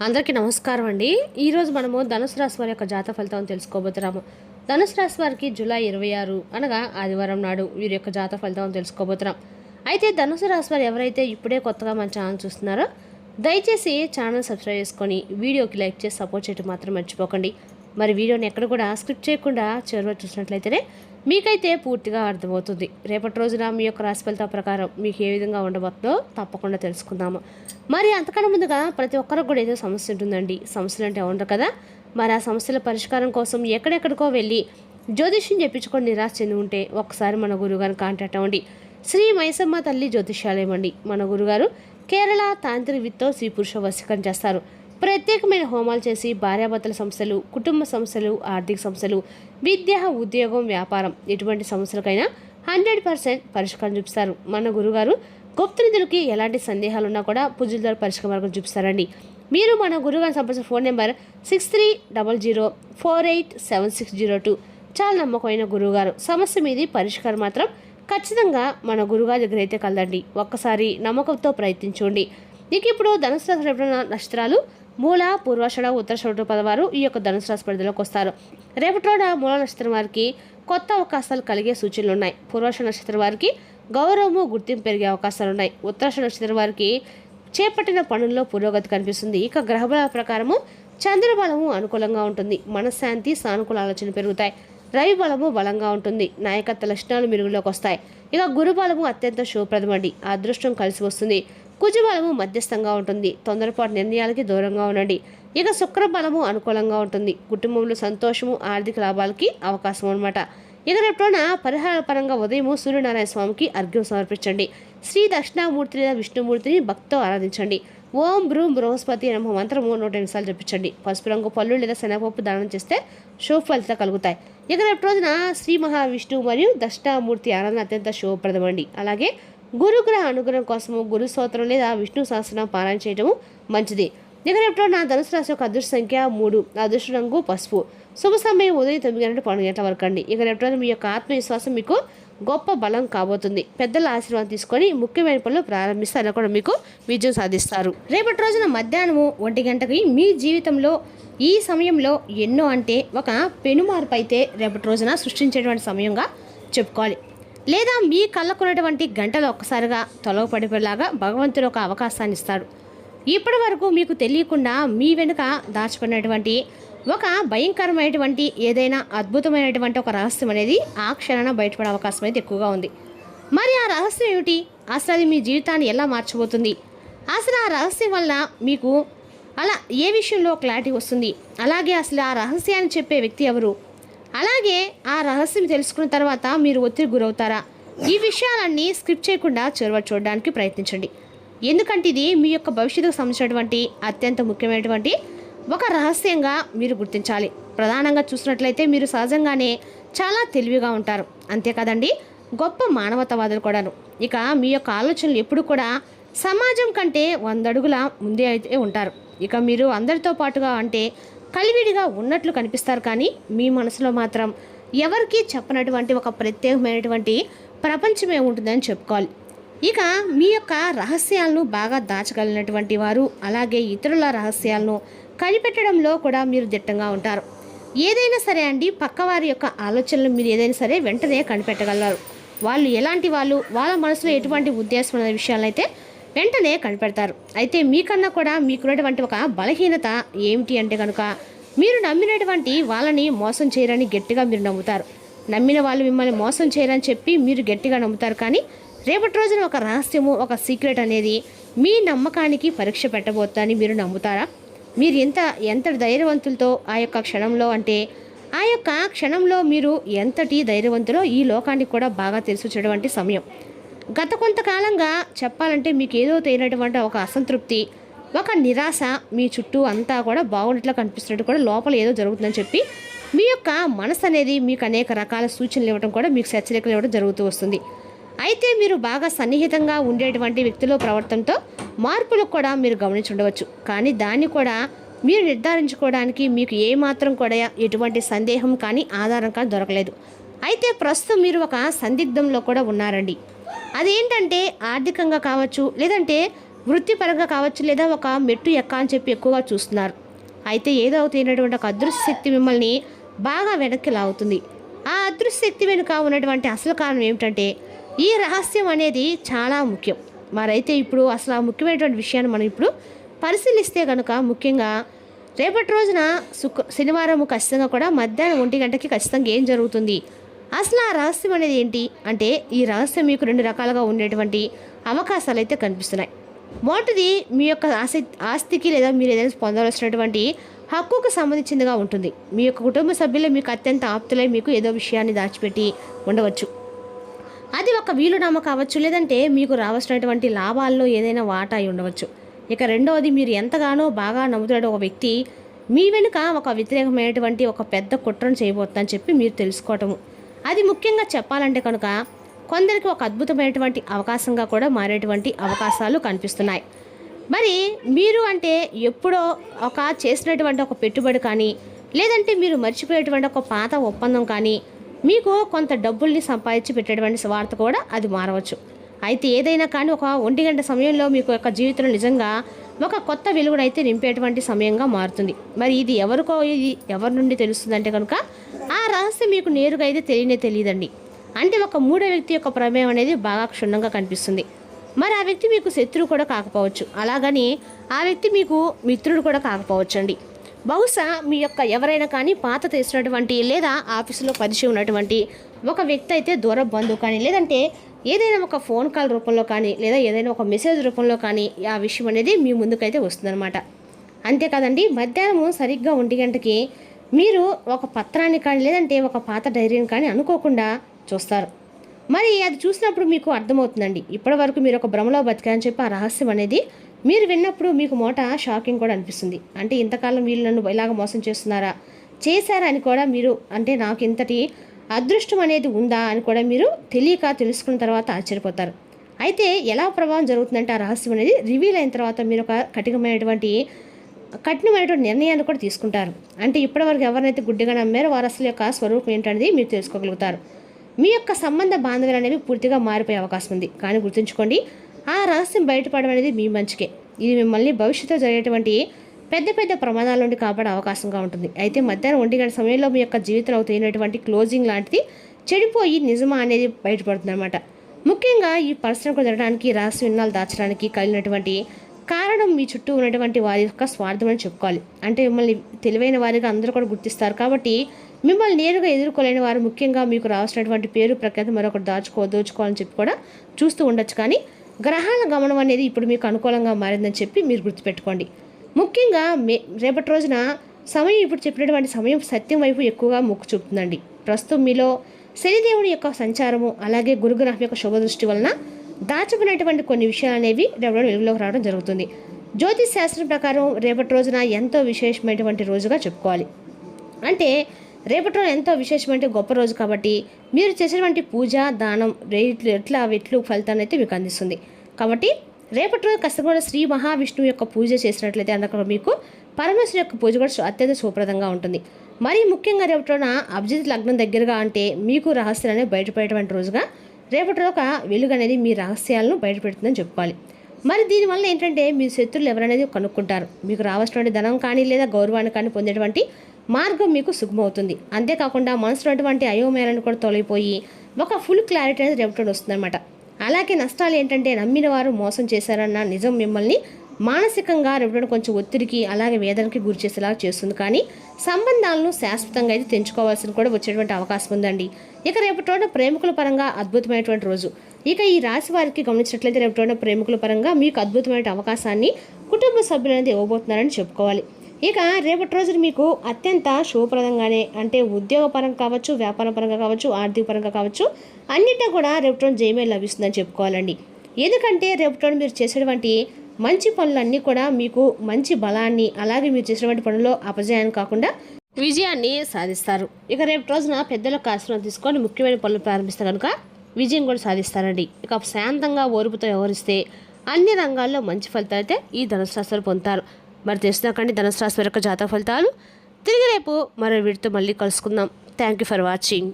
అందరికీ నమస్కారం అండి. ఈరోజు మనము ధనుసు రాశి వారి యొక్క జాతక ఫలితాలను తెలుసుకోబోతున్నాము. ధనుసు రాశి వారికి జూలై 26 అనగా ఆదివారం నాడు వీరి యొక్క జాతక ఫలితాలను తెలుసుకోబోతున్నాం. అయితే ధనుసు రాశి వారు ఎవరైతే ఇప్పుడే కొత్తగా మన ఛానల్ చూస్తున్నారో దయచేసి ఛానల్ సబ్స్క్రైబ్ చేసుకొని వీడియోకి లైక్ చేసి సపోర్ట్ చేయడం మాత్రం మర్చిపోకండి. మరి వీడియోని ఎక్కడ కూడా స్క్రిప్ట్ చేయకుండా చివరి చూసినట్లయితేనే మీకైతే పూర్తిగా అర్థమవుతుంది. రేపటి రోజున మీ యొక్క రాశి ఫలితాల ప్రకారం మీకు ఏ విధంగా ఉండబోతుందో తప్పకుండా తెలుసుకుందాము. మరి అంతకన్నా ముందుగా ప్రతి ఒక్కరికి కూడా ఏదో సమస్య ఉంటుందండి. సమస్యలు అంటే ఉండరు కదా. మరి ఆ సమస్యల పరిష్కారం కోసం ఎక్కడెక్కడికో వెళ్ళి జ్యోతిష్యం చెప్పించుకొని నిరాశ చెంది ఉంటే ఒకసారి మన గురువుగారిని కాంటాక్ట్ అవ్వండి. శ్రీ మైసమ్మ తల్లి జ్యోతిష్యాలయం అండి. మన గురుగారు కేరళ తాంత్రిక విత్తో స్త్రీ పురుష వశీకరణ చేస్తారు. ప్రత్యేకమైన హోమాలు చేసి భార్యాభర్తల సమస్యలు, కుటుంబ సమస్యలు, ఆర్థిక సమస్యలు, విద్య, ఉద్యోగం, వ్యాపారం ఎటువంటి సమస్యలకైనా 100% పరిష్కారం చూపిస్తారు. మన గురుగారు గుప్త నిధులకి ఎలాంటి సందేహాలు ఉన్నా కూడా పూజల ద్వారా పరిష్కార మార్గం చూపిస్తారండి. మీరు మన గురుగారిని సంబంధించిన ఫోన్ నెంబర్ 6300487602. చాలా నమ్మకమైన గురువుగారు. సమస్య మీది పరిష్కారం మాత్రం ఖచ్చితంగా మన గురుగారి దగ్గర అయితే కలదండి. ఒక్కసారి నమ్మకంతో ప్రయత్నించండి. నీకు ఇప్పుడు ధనుసు రాశి నక్షత్రాలు మూల, పూర్వాషాఢ, ఉత్తరాషాఢ పదవారు ఈ యొక్క ధనుసు రాశి పరిధిలోకి వస్తారు. రేపటి రోజున మూల నక్షత్రం వారికి కొత్త అవకాశాలు కలిగే సూచనలు ఉన్నాయి. పూర్వాషాఢ నక్షత్రం వారికి గౌరవము, గుర్తింపు పెరిగే అవకాశాలు ఉన్నాయి. ఉత్తరాషాఢ నక్షత్రం వారికి చేపట్టిన పనుల్లో పురోగతి కనిపిస్తుంది. ఇక గ్రహబల ప్రకారము చంద్రబలము అనుకూలంగా ఉంటుంది. మనశ్శాంతి, సానుకూల ఆలోచన పెరుగుతాయి. రవి బలము బలంగా ఉంటుంది. నాయకత్వ లక్షణాలు మెరుగులోకి వస్తాయి. ఇక గురు బలము అత్యంత శుభప్రదమండి. అదృష్టం కలిసి వస్తుంది. కుజబలము మధ్యస్థంగా ఉంటుంది. తొందరపాటు నిర్ణయాలకి దూరంగా ఉండండి. ఇక శుక్ర బలము అనుకూలంగా ఉంటుంది. కుటుంబంలో సంతోషము, ఆర్థిక లాభాలకి అవకాశం అనమాట. ఇక రేపున పరిహార పరంగా ఉదయం సూర్యనారాయణ స్వామికి అర్ఘ్యం సమర్పించండి. శ్రీ దక్షిణామూర్తి లేదా విష్ణుమూర్తిని భక్తితో ఆరాధించండి. ఓం బ్రూం బృహస్పతి నమ మంత్రము 108 సార్లు జపించండి. పసుపు రంగు పళ్ళు లేదా శనగపప్పు దానం చేస్తే శుభ ఫలితాలు కలుగుతాయి. ఇక రేపు రోజున శ్రీ మహావిష్ణువు మరియు దక్షిణామూర్తి ఆరాధన అత్యంత శుభప్రదమండి. అలాగే గురుగ్రహ అనుగ్రహం కోసము గురు స్తోత్రం లేదా విష్ణు సహస్రనామం పారాయణ చేయడము మంచిది. ఇక రేపు నా ధనుసు రాశి యొక్క అదృష్ట సంఖ్య 3, అదృష్ట రంగు పసుపు. శుభ సమయం ఉదయం 9 గంటల 12 గంటల వరకు అండి. ఇక రేపు మీ యొక్క ఆత్మవిశ్వాసం మీకు గొప్ప బలం కాబోతుంది. పెద్దల ఆశీర్వాదం తీసుకొని ముఖ్యమైన పనులు ప్రారంభిస్తారు కూడా మీకు విజయం సాధిస్తారు. రేపటి రోజున మధ్యాహ్నము 1 గంటకి మీ జీవితంలో ఈ సమయంలో ఎన్నో అంటే ఒక పెనుమార్పు అయితే రేపటి రోజున సృష్టించేటువంటి సమయంగా చెప్పుకోవాలి. లేదా మీ కళ్ళకున్నటువంటి గంటలు ఒక్కసారిగా తొలగపడిపోయేలాగా భగవంతుడు ఒక అవకాశాన్ని ఇస్తాడు. ఇప్పటి వరకు మీకు తెలియకుండా మీ వెనుక దాచుకున్నటువంటి ఒక భయంకరమైనటువంటి ఏదైనా అద్భుతమైనటువంటి ఒక రహస్యం అనేది ఆ క్షణాన బయటపడే అవకాశం అయితే ఎక్కువగా ఉంది. మరి ఆ రహస్యం ఏమిటి? అసలు అది మీ జీవితాన్ని ఎలా మార్చబోతుంది? అసలు ఆ రహస్యం వల్ల మీకు అలా ఏ విషయంలో క్లారిటీ వస్తుంది? అలాగే అసలు ఆ రహస్యాన్ని చెప్పే వ్యక్తి ఎవరు? అలాగే ఆ రహస్యం తెలుసుకున్న తర్వాత మీరు ఒత్తిడి గురవుతారా? ఈ విషయాలన్నీ స్క్రిప్ట్ చేయకుండా చూడడానికి ప్రయత్నించండి. ఎందుకంటే ఇది మీ యొక్క భవిష్యత్తుకు సంబంధించినటువంటి అత్యంత ముఖ్యమైనటువంటి ఒక రహస్యంగా మీరు గుర్తించాలి. ప్రధానంగా చూసినట్లయితే మీరు సహజంగానే చాలా తెలివిగా ఉంటారు. అంతేకాదండి, గొప్ప మానవతావాదులు కూడాను. ఇక మీ యొక్క ఆలోచనలు ఎప్పుడు కూడా సమాజం కంటే 100 అడుగుల ముందే అయితే ఉంటారు. ఇక మీరు అందరితో పాటుగా అంటే కలివిడిగా ఉన్నట్లు కనిపిస్తారు, కానీ మీ మనసులో మాత్రం ఎవరికీ చెప్పనటువంటి ఒక ప్రత్యేకమైనటువంటి ప్రపంచమే ఉంటుందని చెప్పుకోవాలి. ఇక మీ యొక్క రహస్యాలను బాగా దాచగలిగినటువంటి వారు, అలాగే ఇతరుల రహస్యాలను కనిపెట్టడంలో కూడా మీరు దిట్టంగా ఉంటారు. ఏదైనా సరే అండి, పక్కవారి యొక్క ఆలోచనలు మీరు ఏదైనా సరే వెంటనే కనిపెట్టగలరు. వాళ్ళు ఎలాంటి వాళ్ళు, వాళ్ళ మనసులో ఎటువంటి ఉద్దేశం అనే విషయాలను అయితే వెంటనే కనిపెడతారు. అయితే మీకన్నా కూడా మీకున్నటువంటి ఒక బలహీనత ఏమిటి అంటే కనుక మీరు నమ్మినటువంటి వాళ్ళని మోసం చేయరని గట్టిగా మీరు నమ్ముతారు. నమ్మిన వాళ్ళు మిమ్మల్ని మోసం చేయరని చెప్పి మీరు గట్టిగా నమ్ముతారు. కానీ రేపటి రోజున ఒక రహస్యము, ఒక సీక్రెట్ అనేది మీ నమ్మకానికి పరీక్ష పెట్టబోతుందని మీరు నమ్ముతారా? మీరు ఎంత ధైర్యవంతులతో ఆ యొక్క క్షణంలో అంటే ఆ యొక్క క్షణంలో మీరు ఎంతటి ధైర్యవంతులో ఈ లోకానికి కూడా బాగా తెలిసొచ్చేటువంటి సమయం. గత కొంతకాలంగా చెప్పాలంటే మీకు ఏదో తెలియనటువంటి ఒక అసంతృప్తి, ఒక నిరాశ మీ చుట్టూ అంతా కూడా బాగున్నట్లు కనిపిస్తున్నట్టు కూడా లోపల ఏదో జరుగుతుందని చెప్పి మీ యొక్క మనసు అనేది మీకు అనేక రకాల సూచనలు ఇవ్వడం కూడా మీకు హెచ్చరికలు ఇవ్వడం జరుగుతూ వస్తుంది. అయితే మీరు బాగా సన్నిహితంగా ఉండేటువంటి వ్యక్తుల ప్రవర్తనతో మార్పులకు కూడా మీరు గమనించి ఉండవచ్చు. కానీ దాన్ని కూడా మీరు నిర్ధారించుకోవడానికి మీకు ఏమాత్రం కూడా ఎటువంటి సందేహం కానీ ఆధారం కానీ దొరకలేదు. అయితే ప్రస్తుతం మీరు ఒక సందిగ్ధంలో కూడా ఉన్నారండి. అదేంటంటే ఆర్థికంగా కావచ్చు, లేదంటే వృత్తిపరంగా కావచ్చు లేదా ఒక మెట్టు ఎక్క అని చెప్పి ఎక్కువగా చూస్తున్నారు. అయితే ఏదో అవుతున్నటువంటి ఒక అదృశ్య శక్తి మిమ్మల్ని బాగా వెనక్కి లాగుతుంది. ఆ అదృశ్య శక్తి వెనుక ఉన్నటువంటి అసలు కారణం ఏమిటంటే ఈ రహస్యం అనేది చాలా ముఖ్యం. మరైతే ఇప్పుడు అసలు ఆ ముఖ్యమైనటువంటి విషయాన్ని మనం ఇప్పుడు పరిశీలిస్తే కనుక ముఖ్యంగా రేపటి రోజున శనివారం ఖచ్చితంగా కూడా మధ్యాహ్నం 1 గంటకి ఖచ్చితంగా ఏం జరుగుతుంది, అసలు ఆ రహస్యం అనేది ఏంటి అంటే ఈ రహస్యం మీకు 2 రకాలుగా ఉండేటువంటి అవకాశాలు అయితే కనిపిస్తున్నాయి. మొదటిది మీ యొక్క ఆస్తికి లేదా మీరు ఏదైనా పొందవలసినటువంటి హక్కుకు సంబంధించిందిగా ఉంటుంది. మీ యొక్క కుటుంబ సభ్యులు మీకు అత్యంత ఆప్తులై మీకు ఏదో విషయాన్ని దాచిపెట్టి ఉండవచ్చు. అది ఒక వీలునామా కావచ్చు, లేదంటే మీకు రావాల్సినటువంటి లాభాల్లో ఏదైనా వాటా అయి ఉండవచ్చు. ఇక రెండవది మీరు ఎంతగానో బాగా నమ్ముతున్న ఒక వ్యక్తి మీ వెనుక ఒక వ్యతిరేకమైనటువంటి ఒక పెద్ద కుట్రను చేయబోతుందని చెప్పి మీరు తెలుసుకోవటము. అది ముఖ్యంగా చెప్పాలంటే కనుక కొందరికి ఒక అద్భుతమైనటువంటి అవకాశంగా కూడా మారేటువంటి అవకాశాలు కనిపిస్తున్నాయి. మరి మీరు అంటే ఎప్పుడో ఒక చేసినటువంటి ఒక పెట్టుబడి కానీ లేదంటే మీరు మర్చిపోయేటువంటి ఒక పాత ఒప్పందం కానీ మీకు కొంత డబ్బుల్ని సంపాదించి పెట్టేటువంటి వార్త కూడా అది మారవచ్చు. అయితే ఏదైనా కానీ ఒక 1 గంట సమయంలో మీకు యొక్క జీవితంలో నిజంగా ఒక కొత్త వెలుగునైతే నింపేటువంటి సమయంగా మారుతుంది. మరి ఇది ఎవరి నుండి తెలుస్తుందంటే కనుక ఆ రహస్యం మీకు నేరుగా అయితే తెలియదండి. అంటే ఒక మూడో వ్యక్తి యొక్క ప్రమేయం అనేది బాగా క్షుణ్ణంగా కనిపిస్తుంది. మరి ఆ వ్యక్తి మీకు శత్రువు కూడా కాకపోవచ్చు, అలాగని ఆ వ్యక్తి మీకు మిత్రుడు కూడా కాకపోవచ్చు అండి. బహుశా మీ యొక్క ఎవరైనా కానీ పాత తెలిసినటువంటి లేదా ఆఫీసులో పరిచయం ఉన్నటువంటి ఒక వ్యక్తి అయితే దూర బంధువు కానీ లేదంటే ఏదైనా ఒక ఫోన్ కాల్ రూపంలో కానీ లేదా ఏదైనా ఒక మెసేజ్ రూపంలో కానీ ఆ విషయం అనేది మీ ముందుకైతే వస్తుందన్నమాట. అంతేకాదండి, మధ్యాహ్నం సరిగ్గా 1 గంటకి మీరు ఒక పత్రాన్ని కానీ లేదంటే ఒక పాత డైరీని కానీ అనుకోకుండా చూస్తారు. మరి అది చూసినప్పుడు మీకు అర్థమవుతుందండి ఇప్పటి వరకు మీరు ఒక భ్రమలో బతికారని చెప్పి ఆ రహస్యం అనేది మీరు విన్నప్పుడు మీకు షాకింగ్ కూడా అనిపిస్తుంది. అంటే ఇంతకాలం వీళ్ళు నన్ను ఇలాగ మోసం చేశారా అని కూడా మీరు అంటే నాకు ఇంతటి అదృష్టం అనేది ఉందా అని కూడా మీరు తెలుసుకున్న తర్వాత ఆశ్చర్యపోతారు. అయితే ఎలా ప్రభావం జరుగుతుందంటే ఆ రహస్యం అనేది రివీల్ అయిన తర్వాత మీరు ఒక కఠినమైనటువంటి నిర్ణయాన్ని కూడా తీసుకుంటారు. అంటే ఇప్పటివరకు ఎవరినైతే గుడ్డిగా నమ్మారో వారు అసలు యొక్క స్వరూపం ఏంటనేది మీరు తెలుసుకోగలుగుతారు. మీ యొక్క సంబంధ బాంధవ్యాలు అనేవి పూర్తిగా మారిపోయే అవకాశం ఉంది. కానీ గుర్తుంచుకోండి, ఆ రహస్యం బయటపడడం అనేది మీ మంచికే. ఇది మిమ్మల్ని భవిష్యత్తులో జరిగేటువంటి పెద్ద ప్రమాదాల నుండి కాపాడే అవకాశంగా ఉంటుంది. అయితే మధ్యాహ్నం 1 గంట సమయంలో మీ యొక్క జీవితంలో తేలినటువంటి క్లోజింగ్ లాంటిది చెడిపోయి నిజమా అనేది బయటపడుతుంది అనమాట. ముఖ్యంగా ఈ పరిశ్రమకు జరగడానికి రహస్య విన్నాలు దాచడానికి కలిగినటువంటి కారణం మీ చుట్టూ ఉన్నటువంటి వారి యొక్క స్వార్థం అని చెప్పుకోవాలి. అంటే మిమ్మల్ని తెలివైన వారిగా అందరూ కూడా గుర్తిస్తారు. కాబట్టి మిమ్మల్ని నేరుగా ఎదుర్కోలేని వారు ముఖ్యంగా మీకు రావాల్సినటువంటి పేరు ప్రఖ్యాతి మరొకటి దోచుకోవాలని చెప్పి కూడా చూస్తూ ఉండొచ్చు. కానీ గ్రహాల గమనం అనేది ఇప్పుడు మీకు అనుకూలంగా మారిందని చెప్పి మీరు గుర్తుపెట్టుకోండి. ముఖ్యంగా రేపటి రోజున సమయం ఇప్పుడు చెప్పినటువంటి సమయం సత్యం వైపు ఎక్కువగా మొక్కు చూపుతుందండి. ప్రస్తుతం మీలో శనిదేవుడి యొక్క సంచారము అలాగే గురుగ్రహం యొక్క శుభదృష్టి వలన దాచుకునేటువంటి కొన్ని విషయాలు అనేవి రేపటి వెలుగులోకి రావడం జరుగుతుంది. జ్యోతిష్ శాస్త్రం ప్రకారం రేపటి రోజున ఎంతో విశేషమైనటువంటి రోజుగా చెప్పుకోవాలి. అంటే రేపటి రోజు ఎంతో విశేషమైన గొప్ప రోజు కాబట్టి మీరు చేసేటువంటి పూజ దానం రెట్లు ఫలితాన్ని అయితే మీకు అందిస్తుంది. కాబట్టి రేపటి రోజు ఖచ్చితంగా శ్రీ మహావిష్ణువు యొక్క పూజ చేసినట్లయితే అందులో మీకు పరమేశ్వరు యొక్క పూజ కూడా అత్యంత శుభప్రదంగా ఉంటుంది. మరి ముఖ్యంగా రేపటి రోజున అభిజిత్ లగ్నం దగ్గరగా అంటే మీకు రహస్యాలు అనేవి బయటపడేటువంటి రోజుగా రేపటి రోజు ఒక వెలుగు అనేది మీ రహస్యాలను బయటపెడుతుందని చెప్పుకోవాలి. మరి దీనివల్ల ఏంటంటే మీ శత్రువులు ఎవరనేది కనుక్కుంటారు. మీకు రావాల్సినటువంటి ధనం కానీ లేదా గౌరవాన్ని కానీ పొందేటువంటి మార్గం మీకు సుగమవుతుంది. అంతేకాకుండా మనసున్నటువంటి అయోమయాలను కూడా తొలగిపోయి ఒక ఫుల్ క్లారిటీ అనేది రేపటి వస్తుందన్నమాట. అలాగే నష్టాలు ఏంటంటే నమ్మిన వారు మోసం చేశారన్న నిజం మిమ్మల్ని మానసికంగా రేపటి కొంచెం ఒత్తిడికి అలాగే వేదనకి గురి చేసేలాగా చేస్తుంది. కానీ సంబంధాలను శాశ్వతంగా అయితే తెంచుకోవాల్సిన కూడా వచ్చేటువంటి అవకాశం ఉందండి. ఇక రేపటి రోజున ప్రేమికుల పరంగా అద్భుతమైనటువంటి రోజు. ఇక ఈ రాశి వారికి గమనించినట్లయితే రేపటి రోజున ప్రేమికుల పరంగా మీకు అద్భుతమైన అవకాశాన్ని కుటుంబ సభ్యులు అనేది ఇవ్వబోతున్నారని చెప్పుకోవాలి. ఇక రేపటి రోజున మీకు అత్యంత శుభప్రదంగానే అంటే ఉద్యోగపరంగా కావచ్చు, వ్యాపార పరంగా కావచ్చు, ఆర్థిక పరంగా కావచ్చు అన్నింటా కూడా రేపటి రోజు జయమే లభిస్తుందని చెప్పుకోవాలండి. ఎందుకంటే రేపటి రోజు మీరు చేసేటువంటి మంచి పనులన్నీ కూడా మీకు మంచి బలాన్ని అలాగే మీరు చేసినటువంటి పనుల్లో అపజయాన్ని కాకుండా విజయాన్ని సాధిస్తారు. ఇక రేపు రోజున పెద్దలకు ఆశ్రమం తీసుకొని ముఖ్యమైన పనులు ప్రారంభిస్తే కనుక విజయం కూడా సాధిస్తారండి. ఇక శాంతంగా ఓర్పుతో వ్యవహరిస్తే అన్ని రంగాల్లో మంచి ఫలితాలు అయితే ఈ ధనుసు రాశి పొందుతారు. మరి తెలుసునాకండి ధనుసు రాశి యొక్క జాతక ఫలితాలు. తిరిగి రేపు మరో వీడితో మళ్ళీ కలుసుకుందాం. Thank you for watching.